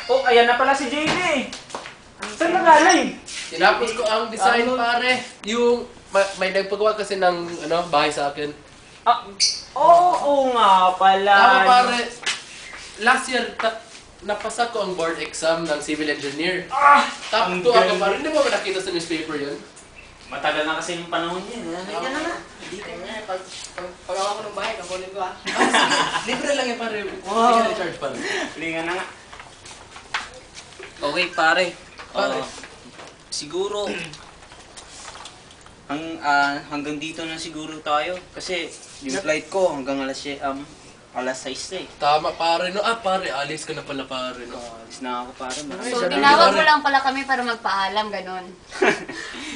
Oh, ayan na pala si JD. Saan na galing? Tinapos ko ang design, pare. Yung, may nagpagawa kasi ng bahay sa akin. Ah, oo nga pala. Tama, pare. Last year, napasa ko ang board exam ng civil engineer. Top ang 2 ako, galing. pare. Hindi mo ba nakita sa newspaper yun? Matagal na kasi yung panahon yun. Halika na nga. Hindi ka nga. Pag ako ng bahay, kakunin ko Libre lang yan, pare. Wow. Hindi ka charge, pare. Halika na nga. Okay, pare. Pare. Siguro, hanggang dito na siguro tayo. Kasi yung flight ko hanggang alas 6 na eh. Tama, pare. No? Pare, alis ka na pala, pare. No? Alis na ako, pare. So, tinawag mo lang pala kami para magpaalam, ganon.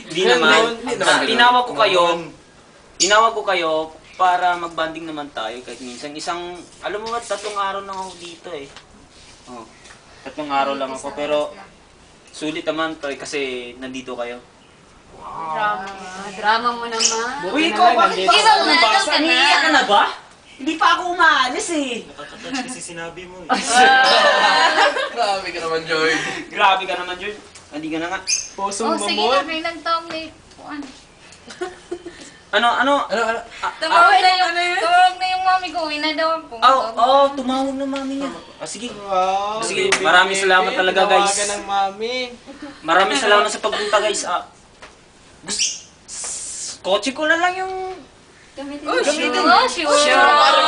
Hindi naman. Hindi naman. Tinawag ko kayo para magbanding naman tayo kahit minsan. Alam mo ba, 3 araw lang ako dito eh. Oh, 3 araw lang ako pero sulit naman to eh, kasi nandito kayo. Drama mo naman. Uy, ikaw, bakit Ikaw ba? na, ikaw ka na. Umiiyak ka na ba? Hindi pa ako umaalis eh. Nakakatouch kasi sinabi mo eh. Grabe ka naman, Joy. Grabe ka naman, Jun. Hindi ka na nga. Pusong Oh, sige na, may nagtawag na yung... Ano? Tumawag na yung mami ko, uwi na daw ako. Tumawag na mami niya. Sige. Wow. Sige, maraming salamat talaga, guys. Tinawagan ng mami. Maraming salamat sa pagpunta, guys. Kotse ko na lang yung... Gamitin mo. Sure. Pare,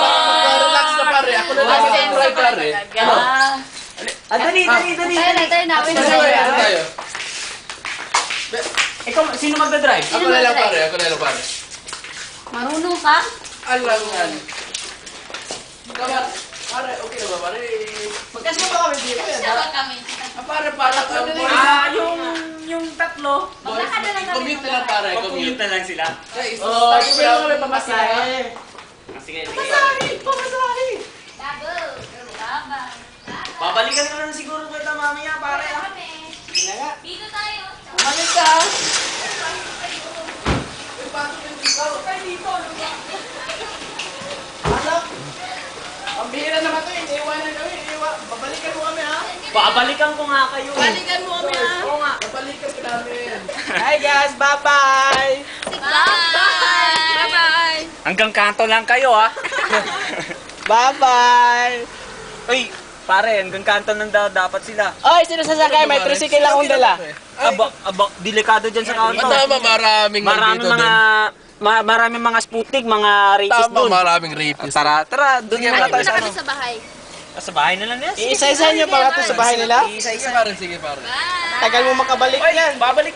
relax na, pare. Ako na lang mag-try, pare. Dali. Tayo na, uwi na Ano tayo. tayo? Ikaw, sino magdadrive? Ako na lang, pare. Marunong ka? Alangan. Pare, okay na ba, pare? Magkasama ba kami dito? Sama kami. Pare, parang ang boy. Yung tatlo. Maglakad na lang kami. Commute na lang, pare. Commute na lang sila. Guys, Oh, start sige na kami pamasahe. Sige. Pamasahe! Double. Baba. Babalikan ko lang siguro kita mamaya, pare. Dito tayo. Umalis ka! Ano? Ang bihira naman to, hindi iwanan kami. Babalikan mo kami ha? Babalikan ko nga kayo. Balikan mo kami ha? Oo nga. Babalikan ka namin. Hi guys, bye-bye. Bye! Bye! Hanggang kanto lang kayo, ha? Bye-bye. Uy, pare, hanggang kanto lang dapat sila. Oy, sino sasakay? May tricycle akong dala. Delikado dyan sa kanto. Tama, maraming Maraming mga sputik, mga rapist Tama, doon. maraming rapist. Tara, doon na tayo sa ano. sa bahay. Sa bahay na lang yan. Iisa-isa niyo pa ka sa bahay nila? Sige, pare, sige, pare. Tagal mo makabalik yan. Babalik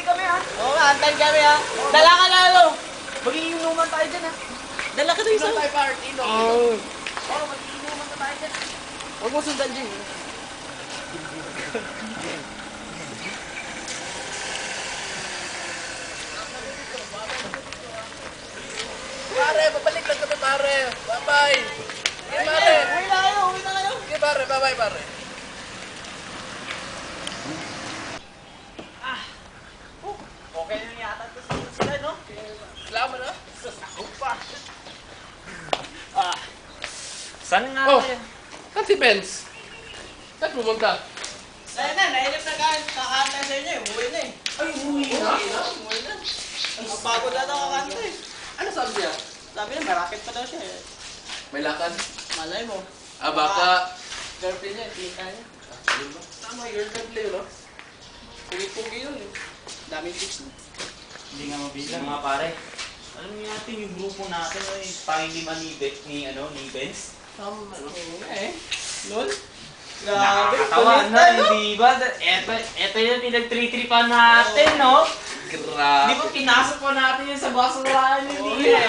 kami, ha? Oo nga, antayin kami ha. Dala ka na ano? Magiinuman tayo dyan, ha? Dala ka na isa. Oh. Huwag mo sundan dyan. Pare, babalik lang kami, pare. Bye-bye. Sige, pare. Uwi na kayo. Sige, pare. Bye-bye, pare. Okay na yata to sila, no? Salamat, ha? Saan nga Oh. tayo? Saan si Benz? Saan pumunta? Sa'yo na, nainip na kakanta sa inyo. Umuwi na eh. Ay, umuwi na. Umuwi na. Ang pagod na ito kakanta eh. Ano sabi niya? Sabi niya, marakit pa daw siya eh. May lakad. Malay mo. Baka... Girlfriend niya, hindi kaya. Diba? Tama, you're the play, no? Pugi-pugi yun, eh. Daming chicks na. Hindi nga mabilang mga pare. Alam niyo natin yung grupo natin ay pangilima ni Benz. Tama, no? Oo nga eh. Lol. Nakakatawa na, hindi ba? Ito yung pinag-tritripan natin, no? Di Grabe. ba pinasok pa natin yun sa basurahan hindi eh?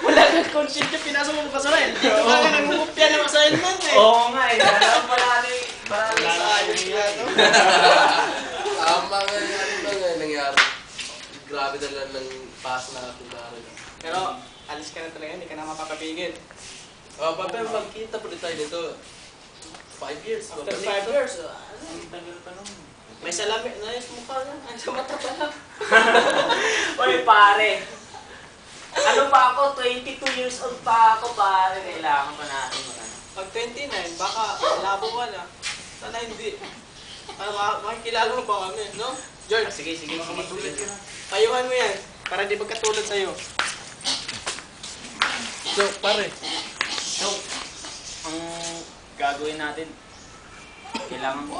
Wala kang conscience yung pinasok mo sa basura eh. Dito ka nga nangungupya ng assignment eh. Oo nga eh, alam pa natin. Ayos nga to. Tama nga yung ano nga nangyari. Grabe talaga ng pass natin, pare. Pero, alis ka na talaga, hindi ka na mapapapigil. Pero magkita po tayo dito. 5 years. After babalik 5 years, Ang tagal pa nung. may salamin na yung mukha na. Ay, sa mata pa lang. Uy pare, ano pa ako, 22 years old pa ako pare. Kailangan pa natin mag-ano. Pag 29, baka labo ka na. Sana hindi. Makikilala mo ba kami, no? George, Sige. payuhan mo yan. Para di magkatulad sa'yo. So, pare. So, ang gagawin natin, kailangan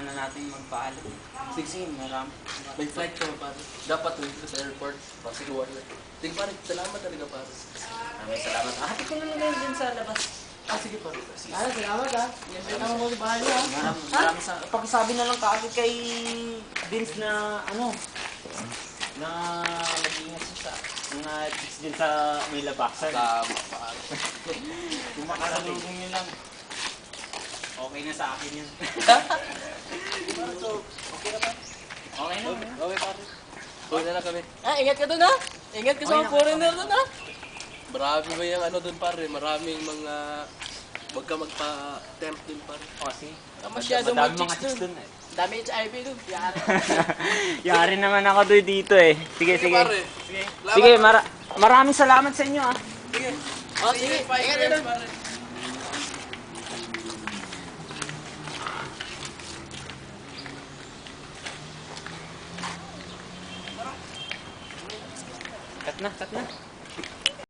na natin magpaalam. Sige, Marami. may flight ka pare. Dapat dito sa airport. Pasiguan na. Sige pare, salamat talaga pare. Maraming salamat. Hati ko na lang ngayon dyan sa labas. Sige pare. Sige. Salamat ha. Yan din naman mo sa bahay mo ha. Maraming salamat. Pakisabi na lang kaagad kay Vince na na mag-ingat siya sa mga chicks din sa may labaksan. Tama pare. Kung makasalubong nyo lang, okay na sa akin yun. Okay na. Okay pare. Uwi na lang kami. Ingat ka dun ha. Ingat ka sa mga foreigner dun ha. Marami ba yung ano doon pare? Maraming mga... Huwag ka magpa-tempt din pare. Kasi, Masyadong madami mga mga chicks dun eh. Dami HIV dun. Yari. Yari naman ako doon dito eh. Sige. Pare. Sige, maraming salamat sa inyo ah. Sige. Sige, ingat ka dun. Pare. Cut na.